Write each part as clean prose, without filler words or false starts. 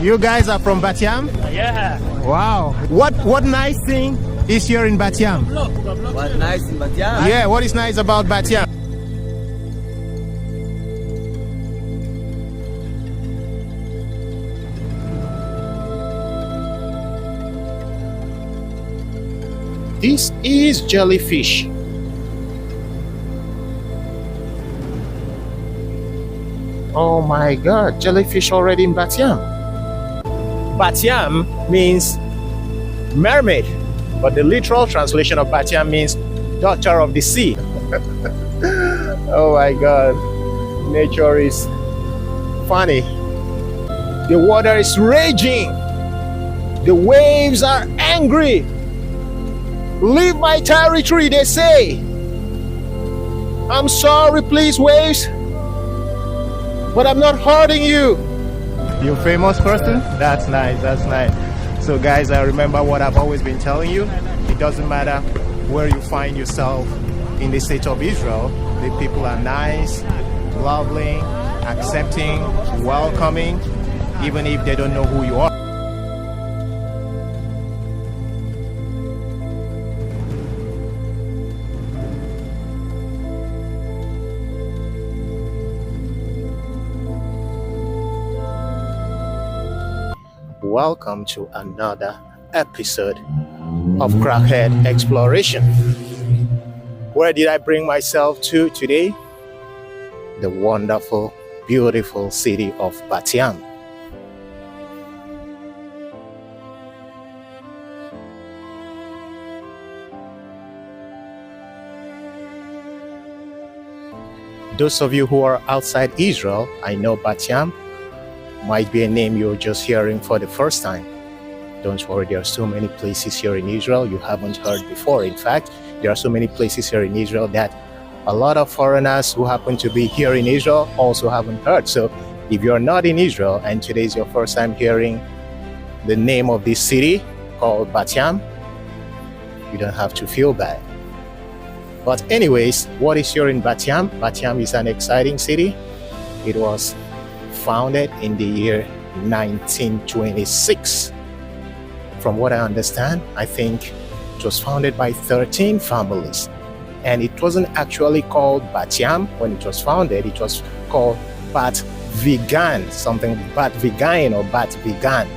You guys are from Bat Yam? Yeah. Wow. What nice thing is here in Bat Yam? What nice in Bat Yam? Yeah, what is nice about Bat Yam? This is jellyfish. Oh my god, jellyfish already in Bat Yam. Bat Yam means mermaid, but the literal translation of Bat Yam means daughter of the sea. Oh my god, nature is funny. The water is raging. The waves are angry. Leave my territory, they say. I'm sorry, please, waves, but I'm not hurting you. You famous person? That's nice, that's nice. So guys, I remember what I've always been telling you. It doesn't matter where you find yourself in the state of Israel. The people are nice, lovely, accepting, welcoming, even if they don't know who you are. Welcome to another episode of Crackhead Exploration. Where did I bring myself to today? The wonderful, beautiful city of Bat Yam. Those of you who are outside Israel, I know Bat Yam might be a name you're just hearing for the first time. Don't worry, there are so many places here in Israel you haven't heard before. In fact, there are so many places here in Israel that a lot of foreigners who happen to be here in Israel also haven't heard. So if you're not in Israel and today is your first time hearing the name of this city called Bat Yam, you don't have to feel bad. But anyways, what is here in Bat Yam? Bat Yam is an exciting city. It was founded in the year 1926. From what I understand, I think it was founded by 13 families. And it wasn't actually called Bat Yam when it was founded. It was called Bat Vegan, something Bat Vegan or Bat Vegan.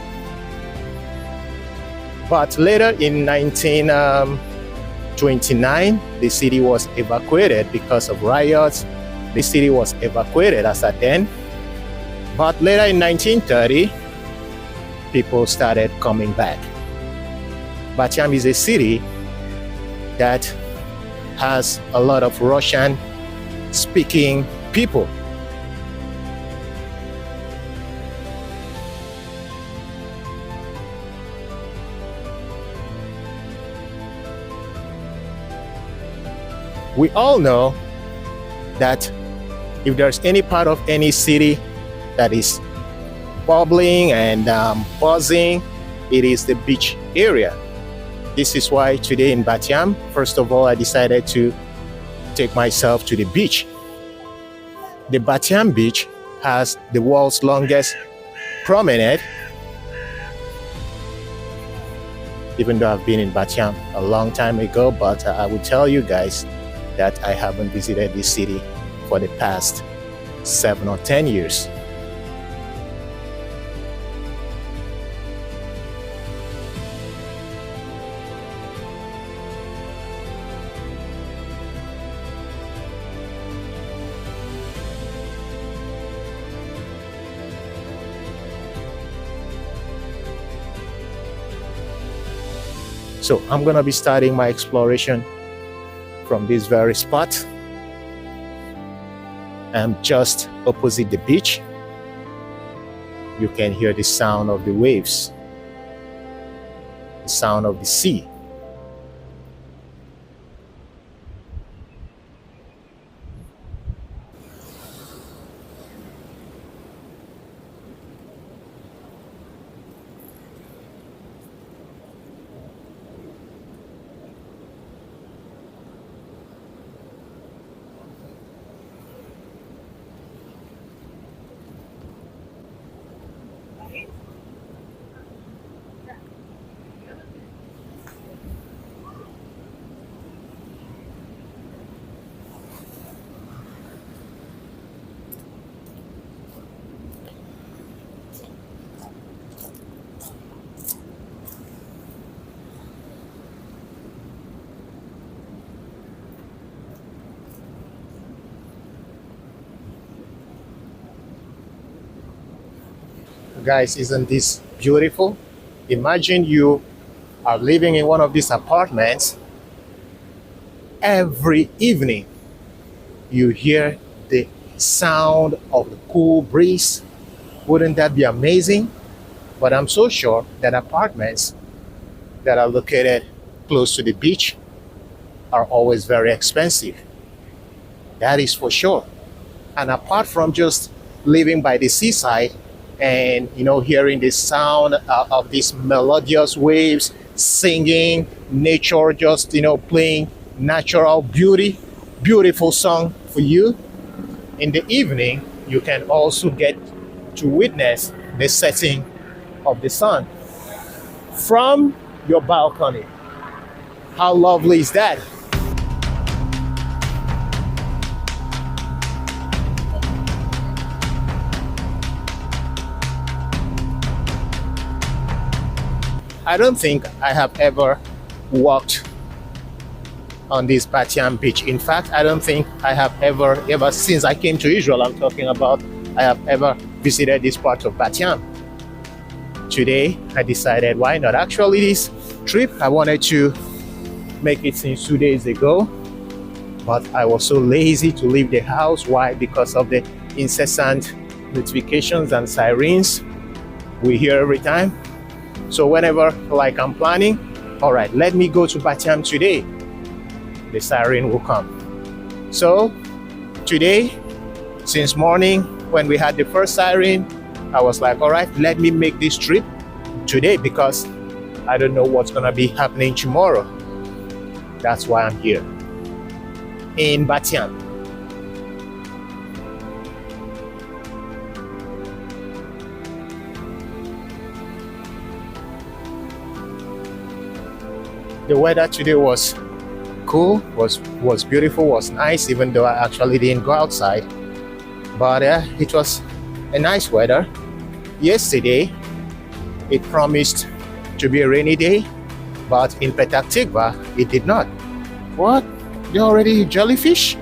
But later in 1929, the city was evacuated because of riots. The city was evacuated as at then. But later in 1930, people started coming back. Bat Yam is a city that has a lot of Russian-speaking people. We all know that if there's any part of any city that is bubbling and buzzing, it is the beach area. This is why today in Bat Yam, first of all, I decided to take myself to the beach. The Bat Yam beach has the world's longest promenade. Even though I've been in Bat Yam a long time ago, but I will tell you guys that I haven't visited this city for the past 7 or 10 years. So I'm gonna be starting my exploration from this very spot. I'm just opposite the beach. You can hear the sound of the waves, the sound of the sea. Guys, isn't this beautiful? Imagine you are living in one of these apartments. Every evening, you hear the sound of the cool breeze. Wouldn't that be amazing? But I'm so sure that apartments that are located close to the beach are always very expensive. That is for sure. And apart from just living by the seaside and hearing the sound of these melodious waves singing, nature just playing natural beauty, beautiful song for you. In the evening, you can also get to witness the setting of the sun from your balcony. How lovely is that? I don't think I have ever walked on this Bat Yam beach. In fact, I don't think I have ever since I came to Israel, I'm talking about, I have ever visited this part of Bat Yam. Today, I decided why not. Actually, this trip, I wanted to make it since 2 days ago, but I was so lazy to leave the house. Why? Because of the incessant notifications and sirens we hear every time. So whenever like I'm planning, all right, let me go to Bat Yam today, the siren will come. So today, since morning when we had the first siren, I was like, all right, let me make this trip today because I don't know what's gonna be happening tomorrow. That's why I'm here in Bat Yam. The weather today was cool, was beautiful, was nice, even though I actually didn't go outside. But it was a nice weather. Yesterday, it promised to be a rainy day, but in Petah Tikva, it did not. What? There already jellyfish?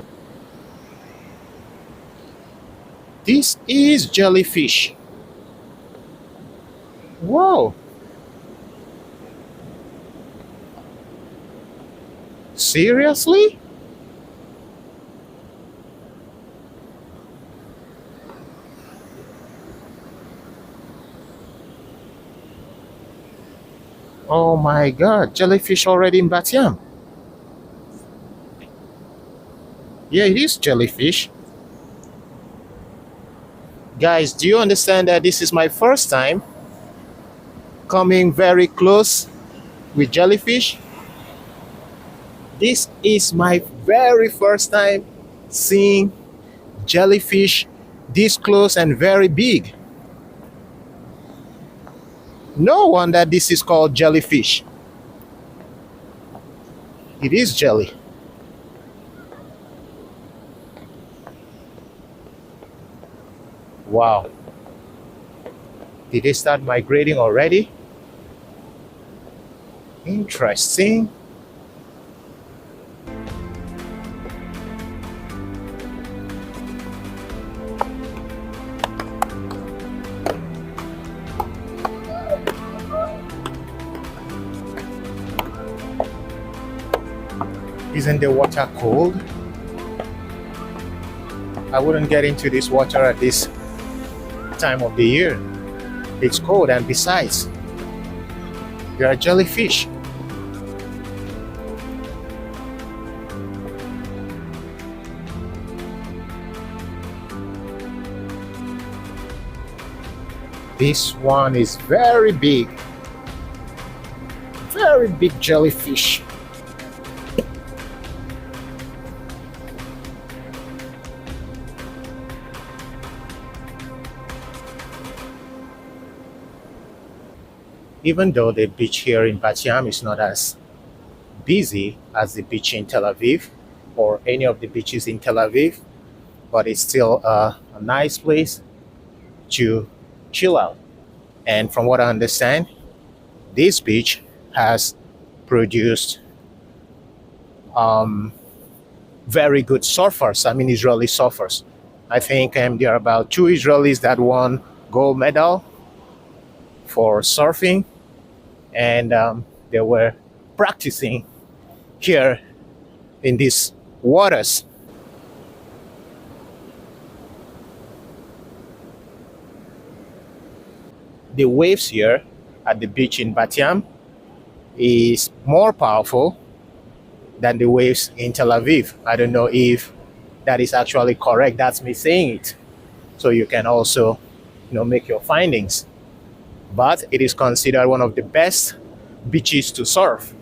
This is jellyfish. Whoa. Seriously? Oh my god, jellyfish already in Bat Yam. Yeah, it is jellyfish. Guys, do you understand that this is my first time coming very close with jellyfish? This is my very first time seeing jellyfish this close and very big. No wonder this is called jellyfish. It is jelly. Wow. Did they start migrating already? Interesting. Isn't the water cold? I wouldn't get into this water at this time of the year. It's cold, and besides, there are jellyfish. This one is very big. Very big jellyfish. Even though the beach here in Bat Yam is not as busy as the beach in Tel Aviv or any of the beaches in Tel Aviv, but it's still a nice place to chill out. And from what I understand, this beach has produced very good surfers. I mean, Israeli surfers. I think there are about 2 Israelis that won gold medal for surfing, and they were practicing here in these waters. The waves here at the beach in Bat Yam is more powerful than the waves in Tel Aviv. I don't know if that is actually correct. That's me saying it. So you can also, make your findings. But it is considered one of the best beaches to surf.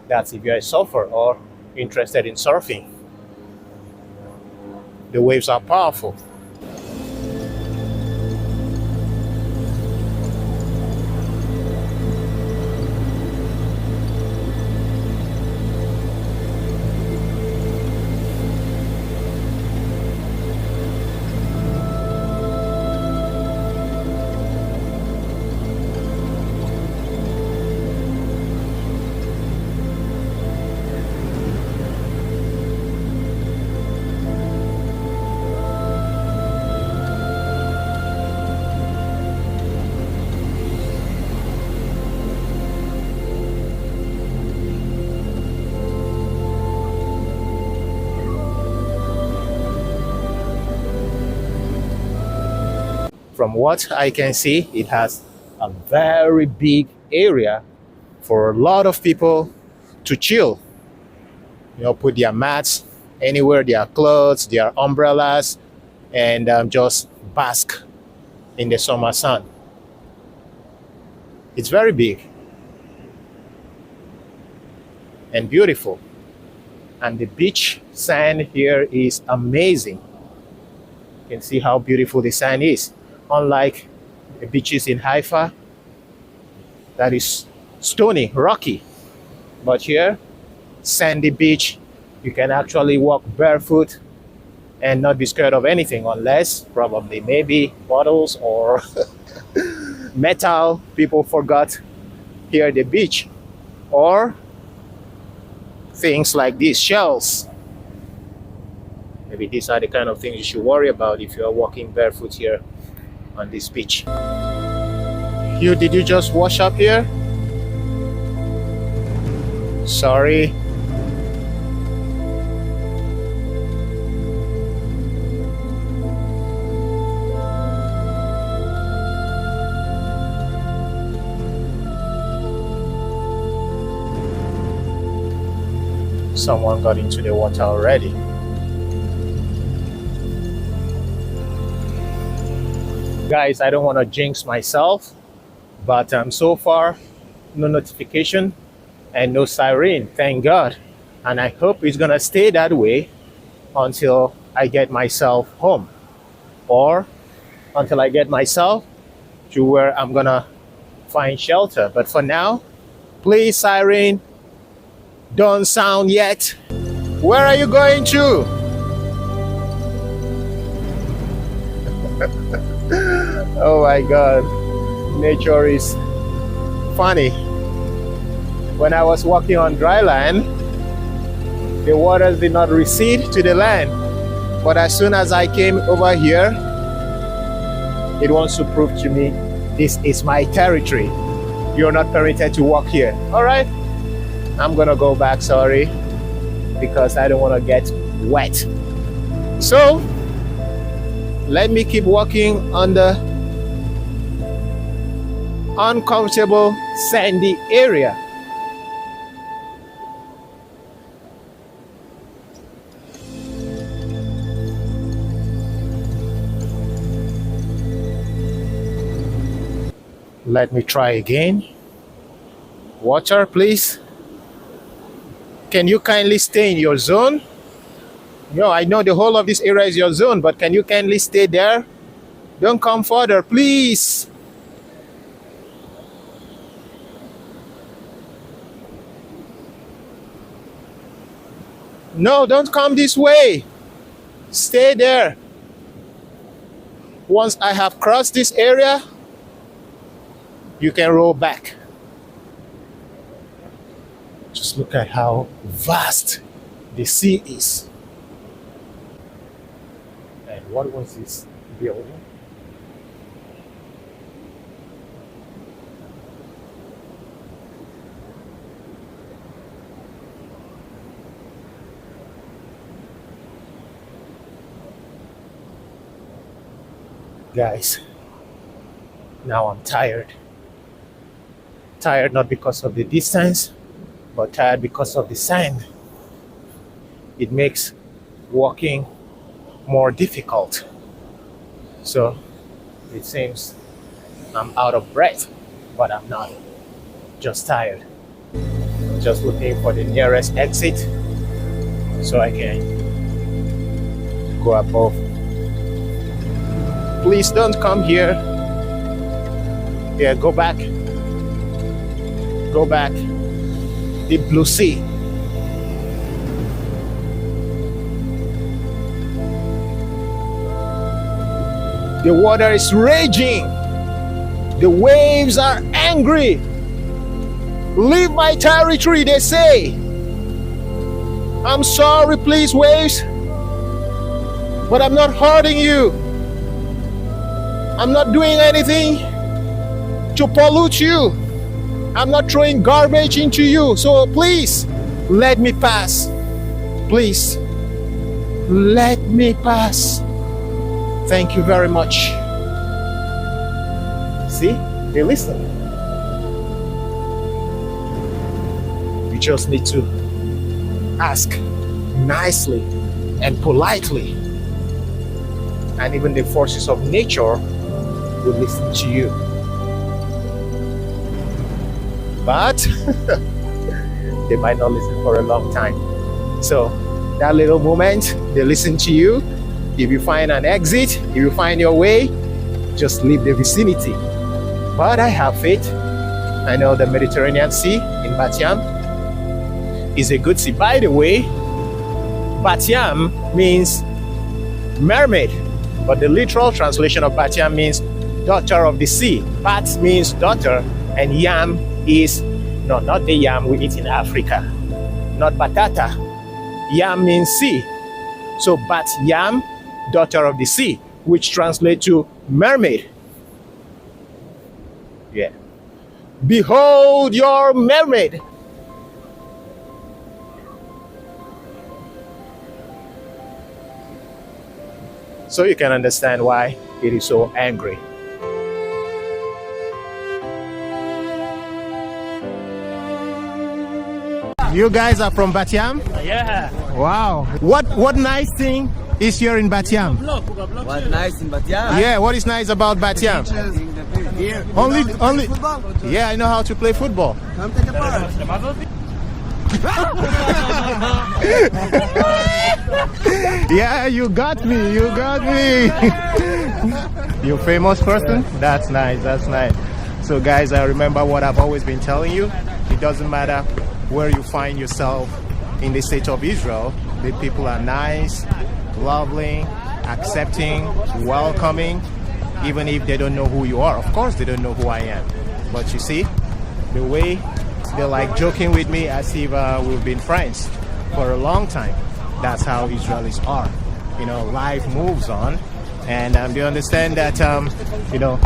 That's if you're a surfer or interested in surfing. The waves are powerful. From what I can see, it has a very big area for a lot of people to chill. Put their mats anywhere, their clothes, their umbrellas, and just bask in the summer sun. It's very big and beautiful. And the beach sand here is amazing. You can see how beautiful the sand is. Unlike the beaches in Haifa, that is stony, rocky. But here, sandy beach, you can actually walk barefoot and not be scared of anything, unless probably maybe bottles or metal people forgot here at the beach, or things like these shells. Maybe these are the kind of things you should worry about if you are walking barefoot here on this beach. Did you just wash up here? Sorry. Someone got into the water already. Guys, I don't want to jinx myself, but so far, no notification and no siren, thank God. And I hope it's gonna stay that way until I get myself home, or until I get myself to where I'm gonna find shelter. But for now, please, siren, don't sound yet. Where are you going to? Oh my God, nature is funny. When I was walking on dry land, the waters did not recede to the land. But as soon as I came over here, it wants to prove to me, this is my territory. You're not permitted to walk here. All right, I'm gonna go back, sorry, because I don't want to get wet. So let me keep walking on the uncomfortable sandy area. Let me try again. Water, please. Can you kindly stay in your zone? I know the whole of this area is your zone, but can you kindly stay there? Don't come further, please. No, don't come this way. Stay there. Once I have crossed this area, you can roll back. Just look at how vast the sea is. And what was this building? Guys, now I'm tired. Tired not because of the distance, but tired because of the sand. It makes walking more difficult. So it seems I'm out of breath, but I'm not. Just tired. Just looking for the nearest exit so I can go above. Please don't come here. Yeah, go back. Go back. The blue sea. The water is raging. The waves are angry. Leave my territory, they say. I'm sorry, please, waves. But I'm not hurting you. I'm not doing anything to pollute you. I'm not throwing garbage into you. So please, let me pass. Please, let me pass. Thank you very much. See, they listen. You just need to ask nicely and politely, and even the forces of nature will listen to you. But they might not listen for a long time. So that little moment, they listen to you. If you find an exit, if you find your way, just leave the vicinity. But I have faith. I know the Mediterranean Sea in Bat Yam is a good sea. By the way, Bat Yam means mermaid, but the literal translation of Bat Yam means daughter of the sea. Bat means daughter, and yam is, no, not the yam we eat in Africa, not batata. Yam means sea. So Bat Yam, daughter of the sea, which translates to mermaid. Yeah. Behold your mermaid. So you can understand why it is so angry. You guys are from Bat Yam? Yeah. Wow. What nice thing is here in Bat Yam? What nice in Bat Yam? Yeah, what is nice about Bat Yam? Here. Only. Yeah, I know how to play football. Come take a part. Yeah, you got me. You got me. You famous person? That's nice. That's nice. So guys, I remember what I've always been telling you. It doesn't matter where you find yourself in the state of Israel. The people are nice, lovely, accepting, welcoming, even if they don't know who you are. Of course they don't know who I am. But you see, the way they're like joking with me as if we've been friends for a long time. That's how Israelis are. You know, life moves on. And they understand that, you know,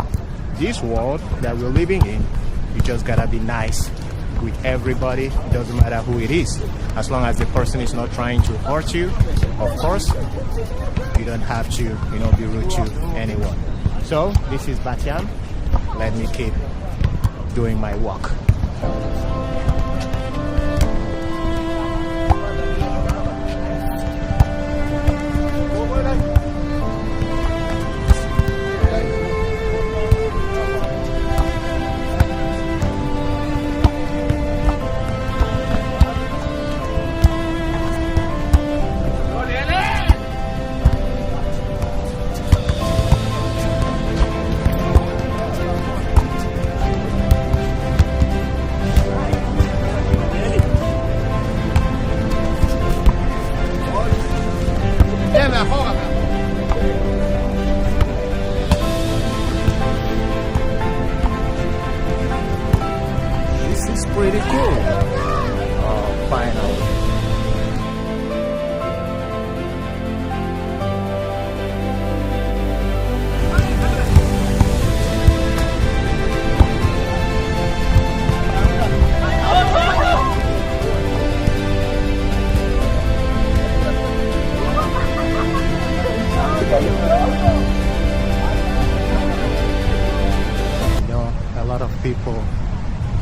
this world that we're living in, you just gotta be nice with everybody. It doesn't matter who it is. As long as the person is not trying to hurt you, of course, you don't have to, you know, be rude to anyone. So this is Bat Yam. Let me keep doing my walk. This is pretty cool. Oh, finally. lot of people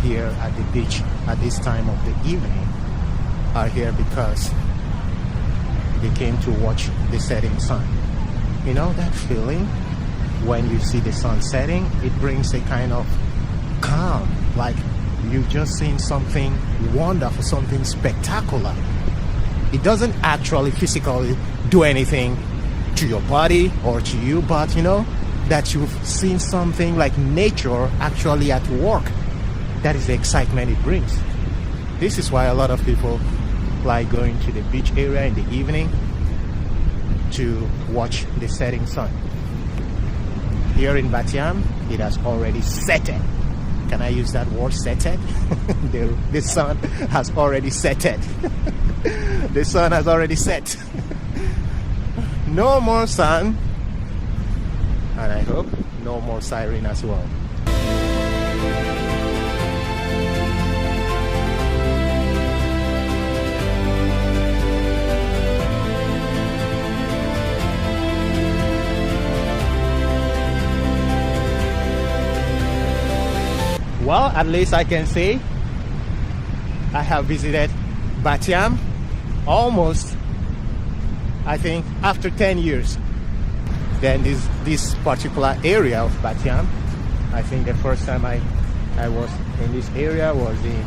here at the beach at this time of the evening are here because they came to watch the setting sun. You know that feeling when you see the sun setting? It brings a kind of calm, like you've just seen something wonderful, something spectacular. It doesn't actually physically do anything to your body or to you, but you know that you've seen something like nature actually at work. That is the excitement it brings. This is why a lot of people like going to the beach area in the evening to watch the setting sun. Here in Bat Yam, it has already setted. Can I use that word, setted? The sun has already setted. The sun has already set. No more sun, and I hope no more siren as well. Well, at least I can say I have visited Bat Yam almost, I think, after 10 years. Then this particular area of Bat Yam, I think the first time I was in this area was in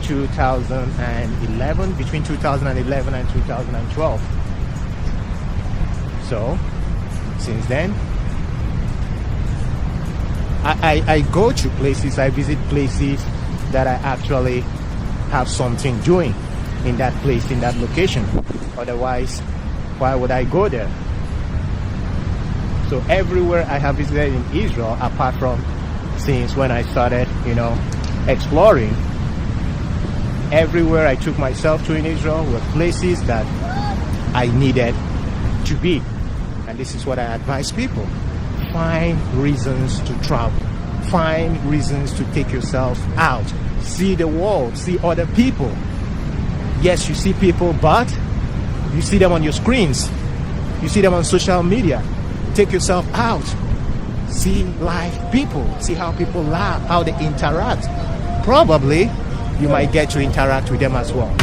2011, between 2011 and 2012. So, since then, I go to places, I visit places that I actually have something doing in that place, in that location. Otherwise, why would I go there? So everywhere I have visited in Israel, apart from since when I started, you know, exploring, everywhere I took myself to in Israel were places that I needed to be. And this is what I advise people. Find reasons to travel. Find reasons to take yourself out. See the world. See other people. Yes, you see people, but you see them on your screens. You see them on social media. Take yourself out. See live people. See how people laugh, how they interact. Probably you might get to interact with them as well.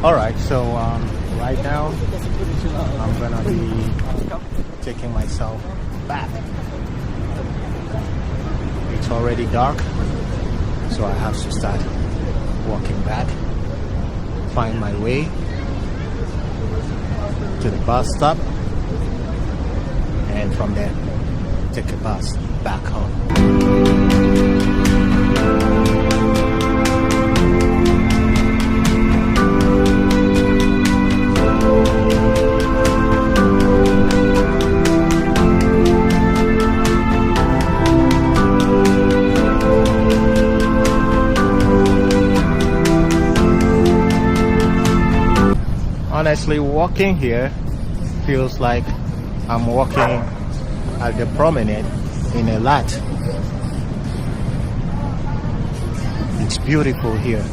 Alright, so right now I'm gonna be taking myself back. It's already dark, so I have to start walking back, find my way to the bus stop, and from there take a bus back home. Honestly, walking here feels like I'm walking at the promenade in a lot. It's beautiful here.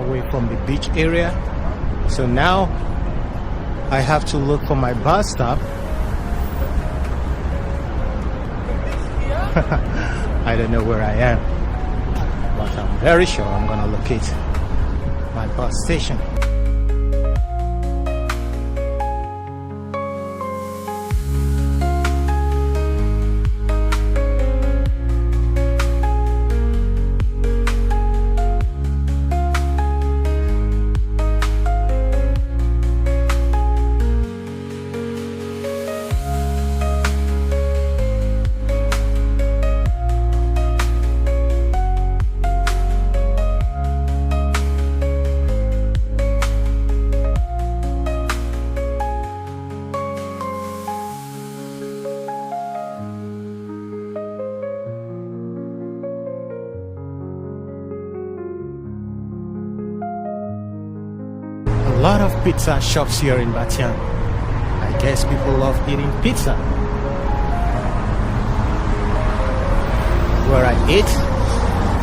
away from the beach area. So now I have to look for my bus stop. I don't know where I am, but I'm very sure I'm gonna locate my bus station. A lot of pizza shops here in Bat Yam. I guess people love eating pizza. Where I ate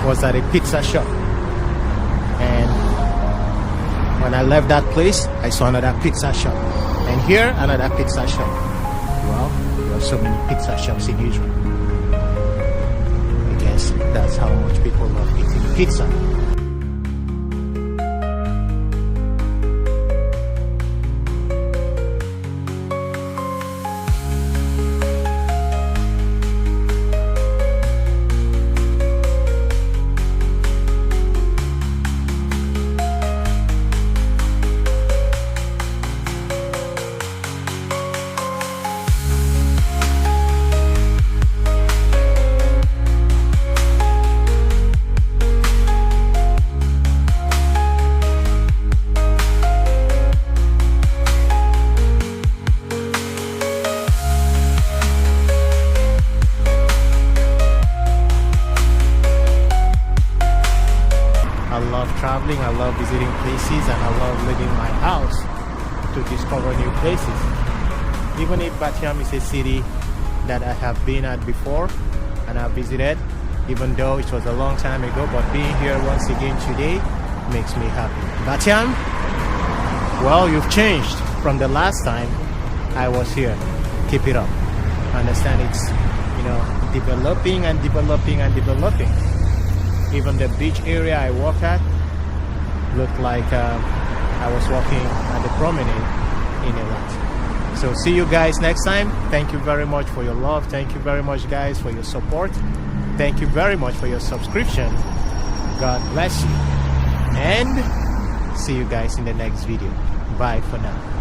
was at a pizza shop, and when I left that place I saw another pizza shop, and here another pizza shop. Well, there are so many pizza shops in Israel. I guess that's how much people love eating pizza. I love traveling, I love visiting places, and I love leaving my house to discover new places. Even if Bat Yam is a city that I have been at before and I've visited, even though it was a long time ago, but being here once again today makes me happy. Bat Yam, well, you've changed from the last time I was here. Keep it up. I understand it's, developing and developing and developing. Even the beach area I walk at looked like I was walking at the promenade in a lot. So see you guys next time. Thank you very much for your love. Thank you very much, guys, for your support. Thank you very much for your subscription. God bless you. And see you guys in the next video. Bye for now.